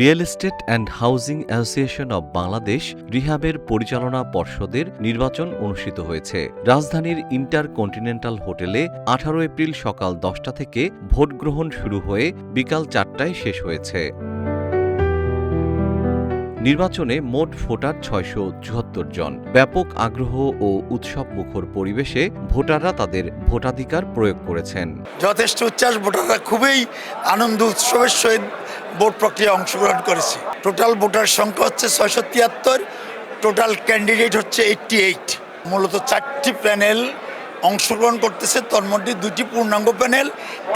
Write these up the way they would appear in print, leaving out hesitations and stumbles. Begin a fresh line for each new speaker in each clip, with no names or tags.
Real estate and housing association of Bangladesh রিহ্যাবের পরিচালনা পর্ষদের নির্বাচন অনুষ্ঠিত হয়েছে। রাজধানীর ইন্টারকন্টিনেন্টাল হোটেলে ১৮ এপ্রিল সকাল ১০টা থেকে ভোট গ্রহণ শুরু হয়ে বিকাল ৪টায় শেষ হয়েছে। নির্বাচনে মোট ভোটার ৬৭৪ জন। ব্যাপক আগ্রহ ও উৎসবমুখর পরিবেশে ভোটাররা তাদের ভোটাধিকার প্রয়োগ করেছেন।
যথেষ্ট উচ্ছ্বাস, ভোটাররা খুবই আনন্দ উৎসবের সহিত ভোট প্রক্রিয়ায় অংশগ্রহণ করেছে। টোটাল ভোটার সংখ্যা হচ্ছে ৬৭৩, টোটাল ক্যান্ডিডেট হচ্ছে 88। মূলত 4টি প্যানেল অংশগ্রহণ করতেছে, তোর মধ্যে 2টি পূর্ণাঙ্গ প্যানেল,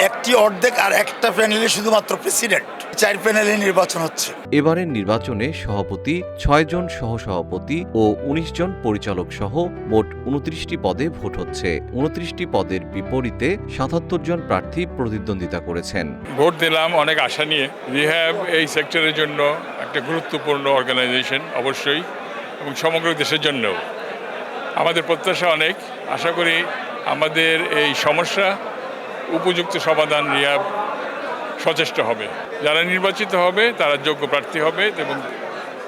একটি অর্ধেক, আর একটা প্যানেলে শুধুমাত্র প্রেসিডেন্ট। 4 প্যানেলে নির্বাচন হচ্ছে।
এবারের নির্বাচনে সভাপতি, 6 জন সহসভাপতি ও ১৯ জন পরিচালক সহ মোট ২৯টি পদে ভোট হচ্ছে। ২৯টি পদের বিপরীতে ৭৭ জন প্রার্থী প্রতিদ্বন্দ্বিতা করেছেন।
ভোট দিলাম অনেক আশা নিয়ে। রিহ্যাব এই সেক্টরের জন্য একটা গুরুত্বপূর্ণ অর্গানাইজেশন অবশ্যই, এবং সমগ্র দেশের জন্যও আমাদের প্রত্যাশা অনেক। আশা করি আমাদের এই সমস্যা উপযুক্ত সমাধান রিহ্যাব সচেষ্ট হবে। যারা নির্বাচিত হবে তারা যোগ্য প্রার্থী হবে এবং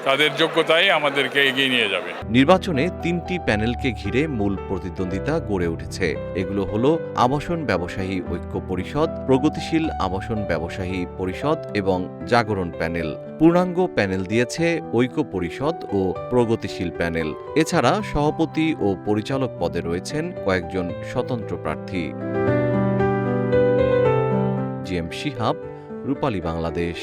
তাদের যোগ্যতাই আমাদেরকে এগিয়ে নিয়ে যাবে।
নির্বাচনে 3টি প্যানেলকে ঘিরে মূল প্রতিদ্বন্দ্বিতা গড়ে উঠেছে। এগুলো হলো আবাসন ব্যবসায়ী ঐক্য পরিষদ, প্রগতিশীল আবাসন ব্যবসায়ী পরিষদ এবং জাগরণ প্যানেল। পূর্ণাঙ্গ প্যানেল দিয়েছে ঐক্য পরিষদ ও প্রগতিশীল প্যানেল। এছাড়া সভাপতি ও পরিচালক পদে রয়েছেন কয়েকজন স্বতন্ত্র প্রার্থী। জিএম শিহাব, রূপালী বাংলাদেশ।